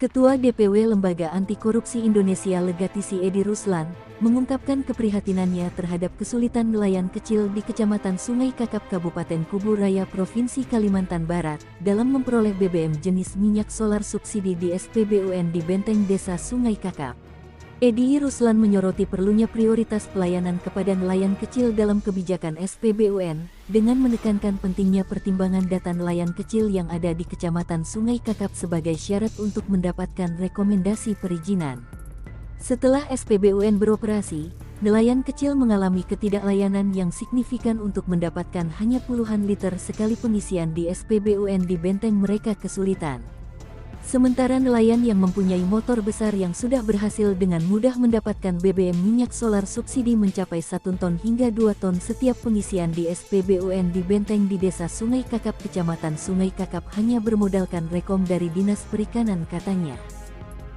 Ketua DPW Lembaga Anti Korupsi Indonesia Legatisi Edi Ruslan, mengungkapkan keprihatinannya terhadap kesulitan nelayan kecil di Kecamatan Sungai Kakap Kabupaten Kubu Raya Provinsi Kalimantan Barat, dalam memperoleh BBM jenis minyak solar subsidi di SPBUN di Benteng Desa Sungai Kakap. Edi Ruslan menyoroti perlunya prioritas pelayanan kepada nelayan kecil dalam kebijakan SPBUN, dengan menekankan pentingnya pertimbangan data nelayan kecil yang ada di Kecamatan Sungai Kakap sebagai syarat untuk mendapatkan rekomendasi perizinan. Setelah SPBUN beroperasi, nelayan kecil mengalami ketidaklayanan yang signifikan untuk mendapatkan hanya puluhan liter sekali pengisian di SPBUN di benteng mereka kesulitan. Sementara nelayan yang mempunyai motor besar yang sudah berhasil dengan mudah mendapatkan BBM minyak solar subsidi mencapai 1 ton hingga 2 ton setiap pengisian di SPBUN di benteng di Desa Sungai Kakap Kecamatan Sungai Kakap hanya bermodalkan rekom dari Dinas Perikanan, katanya.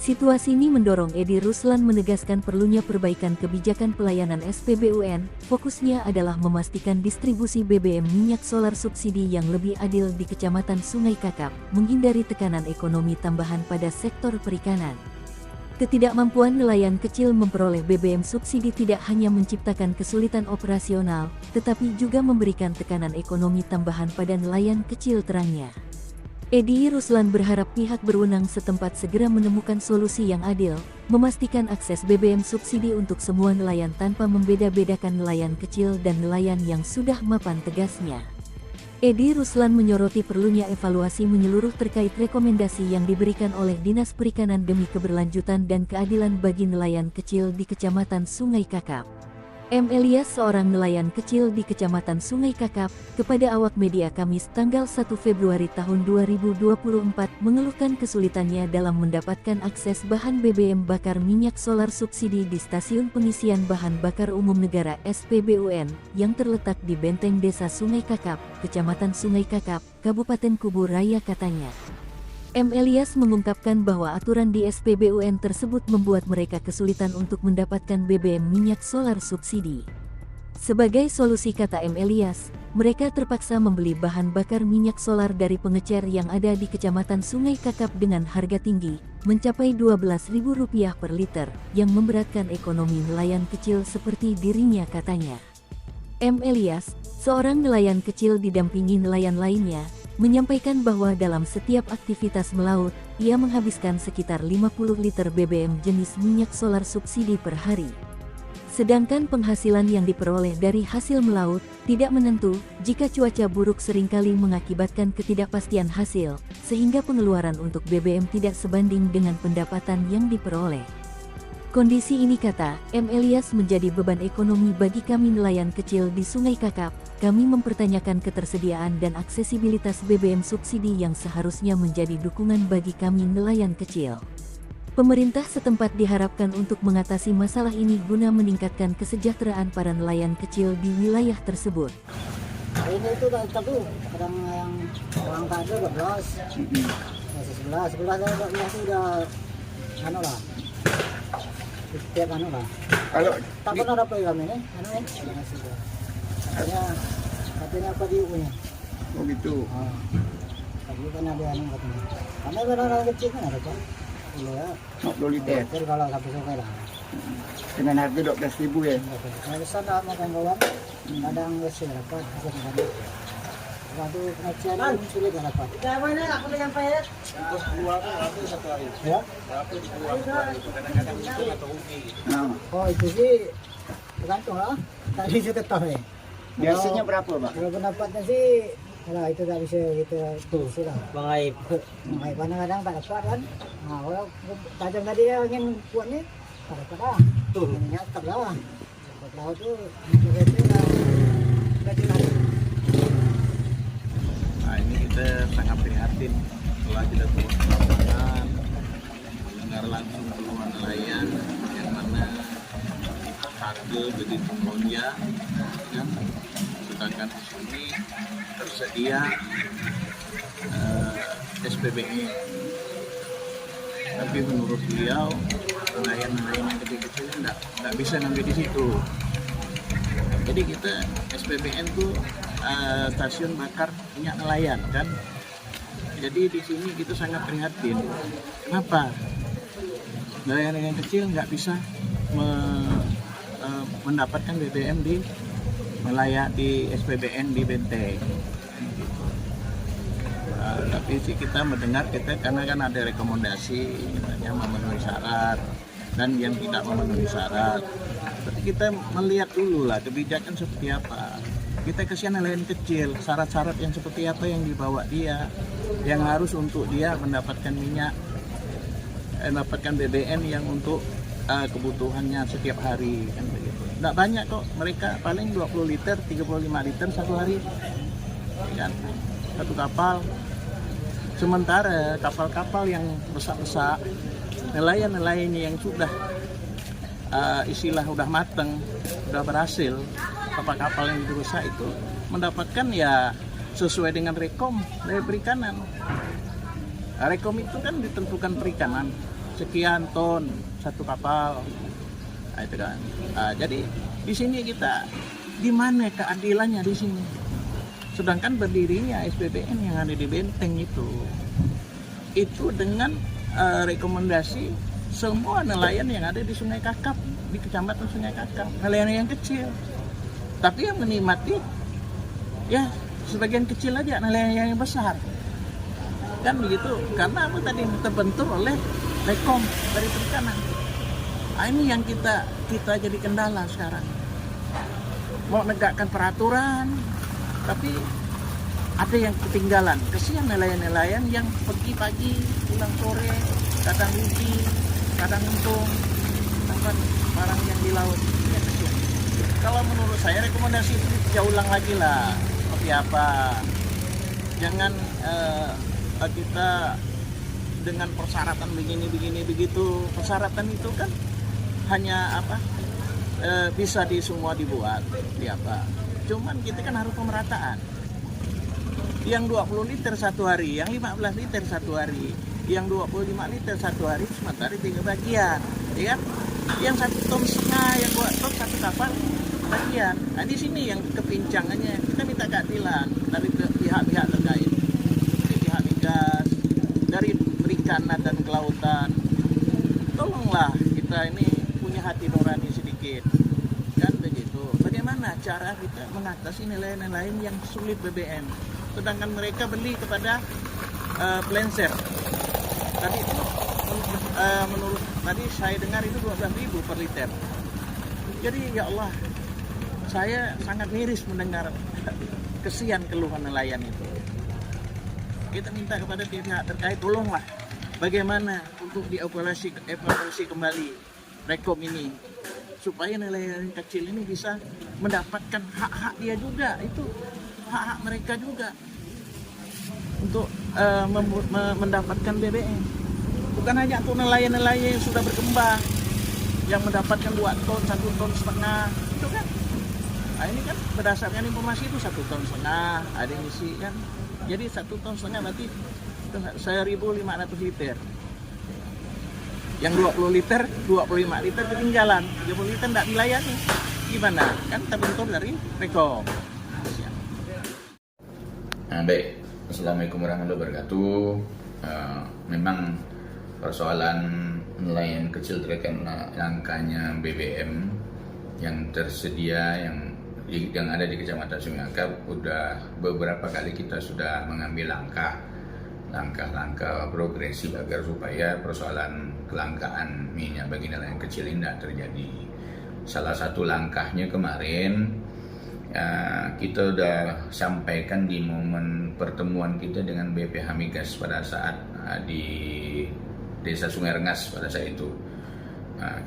Situasi ini mendorong Edi Ruslan menegaskan perlunya perbaikan kebijakan pelayanan SPBUN, fokusnya adalah memastikan distribusi BBM minyak solar subsidi yang lebih adil di Kecamatan Sungai Kakap, menghindari tekanan ekonomi tambahan pada sektor perikanan. Ketidakmampuan nelayan kecil memperoleh BBM subsidi tidak hanya menciptakan kesulitan operasional, tetapi juga memberikan tekanan ekonomi tambahan pada nelayan kecil, terangnya. Edi Ruslan berharap pihak berwenang setempat segera menemukan solusi yang adil, memastikan akses BBM subsidi untuk semua nelayan tanpa membeda-bedakan nelayan kecil dan nelayan yang sudah mapan, tegasnya. Edi Ruslan menyoroti perlunya evaluasi menyeluruh terkait rekomendasi yang diberikan oleh Dinas Perikanan demi keberlanjutan dan keadilan bagi nelayan kecil di Kecamatan Sungai Kakap. M. Elias, seorang nelayan kecil di Kecamatan Sungai Kakap, kepada awak media Kamis tanggal 1 Februari tahun 2024 mengeluhkan kesulitannya dalam mendapatkan akses bahan BBM bakar minyak solar subsidi di Stasiun Pengisian Bahan Bakar Umum Negara SPBUN yang terletak di Benteng Desa Sungai Kakap, Kecamatan Sungai Kakap, Kabupaten Kubu Raya, katanya. M. Elias mengungkapkan bahwa aturan di SPBUN tersebut membuat mereka kesulitan untuk mendapatkan BBM minyak solar subsidi. Sebagai solusi, kata M. Elias, mereka terpaksa membeli bahan bakar minyak solar dari pengecer yang ada di Kecamatan Sungai Kakap dengan harga tinggi, mencapai Rp12.000 per liter, yang memberatkan ekonomi nelayan kecil seperti dirinya, katanya. M. Elias, seorang nelayan kecil didampingi nelayan lainnya, menyampaikan bahwa dalam setiap aktivitas melaut, ia menghabiskan sekitar 50 liter BBM jenis minyak solar subsidi per hari. Sedangkan penghasilan yang diperoleh dari hasil melaut tidak menentu, jika cuaca buruk seringkali mengakibatkan ketidakpastian hasil, sehingga pengeluaran untuk BBM tidak sebanding dengan pendapatan yang diperoleh. Kondisi ini, kata M. Elias, menjadi beban ekonomi bagi kami nelayan kecil di Sungai Kakap. Kami mempertanyakan ketersediaan dan aksesibilitas BBM subsidi yang seharusnya menjadi dukungan bagi kami nelayan kecil. Pemerintah setempat diharapkan untuk mengatasi masalah ini guna meningkatkan kesejahteraan para nelayan kecil di wilayah tersebut. Ini itu tapi kadang yang orang kado 12, 11 sudah anu lah. Setiap anu lah. Kalau takut ada apa kami ini? Anu ya, sudah. Katanya apa diunya? Oh gitu. Tapi kan ada anu katanya. Karena orang kecil kan ada kan. Iya. 50 liter. Kalau sampai sore lah. Dengan harga 12.000 ya. Kalau besar lah makan kawan. Kadang besar dapat, besar dapat. Waktu pengajian sulit dapat. Mana aku dengan payet? Terus keluar aku satu hari. Ya. Aku keluar kadang-kadang itu atau rugi. Oh itu sih tergantung lah. Tadi saya tetap ya. Biasanya berapa, Pak? Kalau pendapatnya sih, kalau itu tak bisa kita terus lah. Bang Aib kadang-kadang tak dapat kan. Nah kalau tajam tadi ya ingin kuat nih, tak dapat lah. Tuh, nyatap lah. Dapat laut tuh, gaji lagi. Nah ini kita sangat prihatin setelah kita turun ke lapangan, mendengar langsung keluhan nelayan yang mana harga begitu melonjak, kan? Sedangkan di sini tersedia SPBE. Tapi menurut beliau nelayan-nelayan yang kecil-kecil tidak bisa ngambil di situ. Jadi kita SPBN tuh stasiun bakar minyak nelayan kan. Jadi di sini kita sangat prihatin. Kenapa? Nelayan-nelayan kecil nggak bisa mendapatkan BBM di SPBN di Benteng. Tapi sih kita mendengar karena kan ada rekomendasi yang memenuhi syarat dan yang tidak memenuhi syarat. Tapi kita melihat dulu lah kebijakan seperti apa. Kita kasihan nelayan kecil, syarat-syarat yang seperti apa yang dibawa dia, yang harus untuk dia mendapatkan minyak, mendapatkan BBM yang untuk kebutuhannya setiap hari kan begitu. Nggak banyak kok, mereka paling 20 liter, 35 liter satu hari kan, satu kapal. Sementara kapal-kapal yang besar-besar, nelayan-nelayan yang sudah istilah udah mateng, udah berhasil, kapal-kapal yang berusaha itu mendapatkan ya sesuai dengan rekom dari perikanan. Rekom itu kan ditentukan perikanan sekian ton satu kapal, itu kan. Jadi di sini kita di mana keadilannya di sini? Sedangkan berdirinya SPBN yang ada di Benteng itu dengan rekomendasi semua nelayan yang ada di Sungai Kakap, di Kecamatan Sungai Kakap, nelayan yang kecil. Tapi yang menikmati ya sebagian kecil aja, nelayan yang besar. Kan begitu, karena apa tadi terbentur oleh rekom dari perikanan. Ini yang kita jadi kendala sekarang. Mau negakkan peraturan, tapi ada yang ketinggalan. Kesian nelayan-nelayan yang pergi pagi, pulang sore, kadang rugi, kadang untung, dapat barang yang di laut. Ya kesian. Kalau menurut saya rekomendasi itu diulang lagi lah. Seperti apa? Jangan kita dengan persyaratan begini begitu. Persyaratan itu kan hanya bisa semua dibuat cuman kita kan harus pemerataan. Yang 20 liter satu hari, yang 15 liter satu hari, yang 25 liter satu hari, sementara 3 bagian, ya kan? Yang 1,5 ton, yang 2 ton satu kapal bagian. Nah di sini yang kepincangannya, kita minta keadilan dari pihak-pihak terkait, dari pihak migas, dari perikanan dan kelautan. Tolonglah kita ini punya hati nurani sedikit, kan begitu. Bagaimana cara kita mengatasi nelayan-nelayan yang sulit BBM, sedangkan mereka beli kepada Planser. Tadi itu menurut tadi saya dengar itu 12.000 per liter. Jadi ya Allah, saya sangat miris mendengar kesian keluhan nelayan itu. Kita minta kepada pihak terkait, tolonglah bagaimana untuk dievaluasi kembali rekom ini, supaya nelayan kecil ini bisa mendapatkan hak-hak dia juga, itu hak-hak mereka juga untuk mendapatkan BBM. Bukan hanya untuk nelayan-nelayan yang sudah berkembang, yang mendapatkan 2 ton, 1,5 ton, itu kan. Nah ini kan berdasarkan informasi itu 1,5 ton, ada yang isi kan. Jadi 1,5 ton berarti 1.500 liter. Yang 20 liter, 25 liter ketinggalan, 30 liter tidak dilayani. Gimana? Kan terbentur dari rekom. Nah, baik. Assalamualaikum warahmatullahi wabarakatuh. Memang persoalan nelayan kecil terkait langkanya BBM yang tersedia yang ada di Kecamatan Sungai Kakap, udah beberapa kali kita sudah mengambil langkah-langkah progresif agar supaya persoalan kelangkaan minyak bagi nelayan kecil ini tidak terjadi. Salah satu langkahnya kemarin kita sudah sampaikan di momen pertemuan kita dengan BPH Migas pada saat di Desa Sungai Rengas pada saat itu.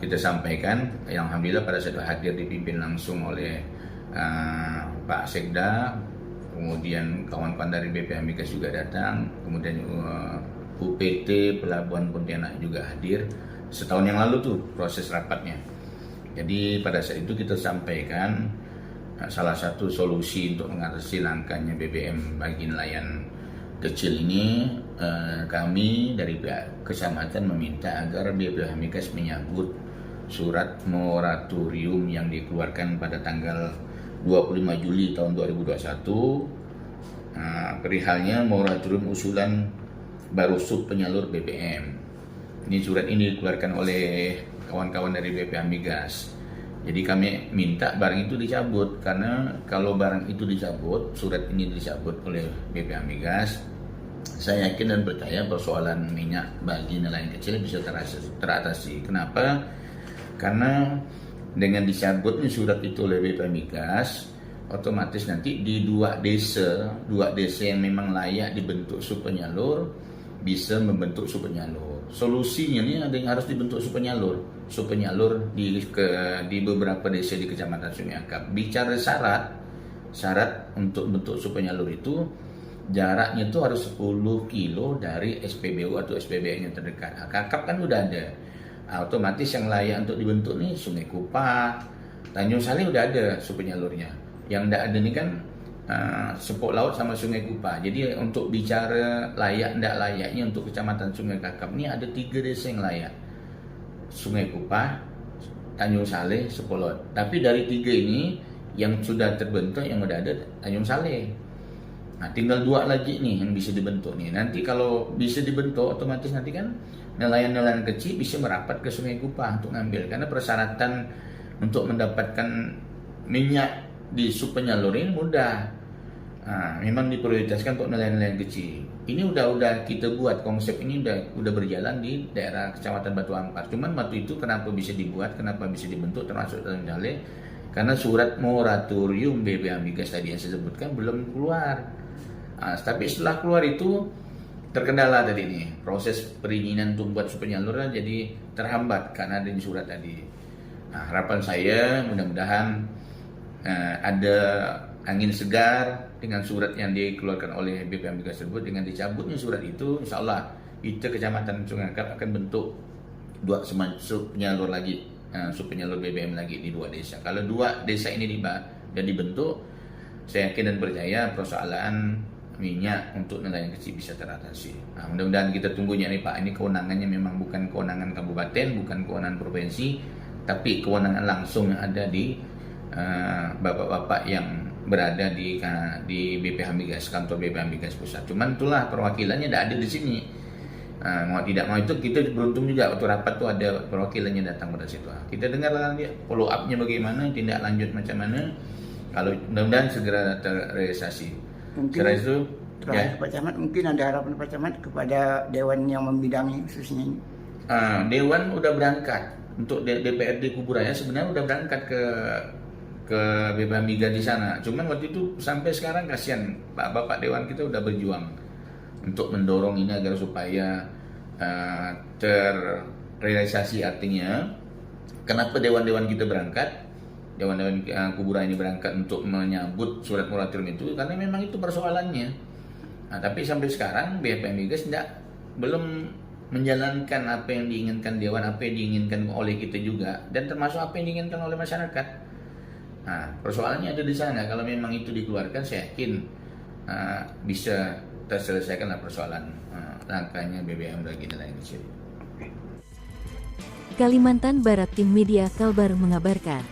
Kita sampaikan, yang alhamdulillah pada saat hadir dipimpin langsung oleh Pak Sekda, kemudian kawan-kawan dari BPH Migas juga datang, kemudian UPT Pelabuhan Pontianak juga hadir. Setahun yang lalu tuh proses rapatnya. Jadi pada saat itu kita sampaikan salah satu solusi untuk mengatasi langkanya BBM bagi nelayan kecil ini, kami dari pihak kecamatan meminta agar BPH Migas menyambut surat moratorium yang dikeluarkan pada tanggal 25 Juli tahun 2021. Perihalnya moratorium usulan baru sub penyalur BBM. Ini surat ini dikeluarkan oleh kawan-kawan dari BPH Migas. Jadi kami minta barang itu dicabut, karena kalau barang itu dicabut, surat ini dicabut oleh BPH Migas, saya yakin dan percaya persoalan minyak bagi nelayan kecil bisa teratasi. Kenapa? Karena dengan dicabutnya surat itu oleh BPH Migas, otomatis nanti di dua desa yang memang layak dibentuk sub penyalur bisa membentuk sub penyalur. Solusinya nih ada yang harus dibentuk sub penyalur di beberapa desa di Kecamatan Sungai Akap. Bicara syarat untuk bentuk sub penyalur itu jaraknya itu harus 10 kilo dari SPBU atau SPBN yang terdekat. Kakap kan udah ada. Otomatis yang layak untuk dibentuk nih Sungai Kupah, Tanjung Saleh udah ada sub penyalurnya. Yang tidak ada nih kan Sepok Laut sama Sungai Kupah. Jadi untuk bicara layak tidak layaknya untuk Kecamatan Sungai Kakap ini ada 3 desa yang layak. Sungai Kupah, Tanjung Saleh, Sepok Laut. Tapi dari 3 ini yang sudah terbentuk, yang udah ada Tanjung Saleh. Nah, tinggal 2 lagi nih yang bisa dibentuk nih. Nanti kalau bisa dibentuk, otomatis nanti kan nelayan-nelayan kecil bisa merapat ke Sungai Kupah untuk ngambil. Karena persyaratan untuk mendapatkan minyak di sub penyalur ini mudah. Nah, memang diprioritaskan untuk nelayan-nelayan kecil. Ini udah kita buat konsep ini udah berjalan di daerah Kecamatan Batu Ampar. Cuman waktu itu kenapa bisa dibuat, kenapa bisa dibentuk termasuk dalam Jale? Karena surat moratorium BPH Migas tadi yang saya sebutkan belum keluar. Nah, tapi setelah keluar itu terkendala tadi nih, proses perizinan untuk buat sub penyalur jadi terhambat karena ada surat tadi. Nah, harapan saya mudah-mudahan ada angin segar dengan surat yang dikeluarkan oleh BPH Migas tersebut. Dengan dicabutnya surat itu, insya Allah kita Kecamatan Sungai Akap akan bentuk 2 sub penyalur lagi, sub penyalur BBM lagi di 2 desa. Kalau 2 desa ini dan dibentuk, saya yakin dan percaya persoalan minyak untuk nelayan kecil bisa teratasi. Nah, mudah-mudahan kita tunggunya nih Pak. Ini kewenangannya memang bukan kewenangan kabupaten, bukan kewenangan provinsi, tapi kewenangan langsung yang ada di bapak-bapak yang berada di BPH Migas, kantor BPH Migas pusat. Cuman itulah perwakilannya tidak ada di sini. Mau tidak mau itu kita beruntung juga waktu rapat tuh ada perwakilannya datang pada situ. Kita dengar dia follow up-nya bagaimana, tindak lanjut macam mana. Kalau mudah-mudahan segera terrealisasi. Mungkin Setelah itu terakhir Pak Camat, mungkin ada harapan Pak Camat kepada Dewan yang membidangi khususnya ini. Dewan udah berangkat untuk DPRD Kuburaya, sebenarnya udah berangkat ke BPH Migas di sana. Cuman waktu itu sampai sekarang kasihan Bapak Dewan kita udah berjuang untuk mendorong ini agar supaya terrealisasi. Artinya kenapa dewan-dewan kita berangkat, dewan-dewan Kuburaya ini berangkat untuk menyambut surat moratorium itu karena memang itu persoalannya. Nah, tapi sampai sekarang BPH Migas belum menjalankan apa yang diinginkan dewan, apa yang diinginkan oleh kita juga, dan termasuk apa yang diinginkan oleh masyarakat. Nah, persoalannya ada di sana. Kalau memang itu dikeluarkan, saya yakin bisa terselesaikanlah persoalan langkahnya BBM bagi nelayan kecil. Kalimantan Barat, Tim Media Kalbar mengabarkan.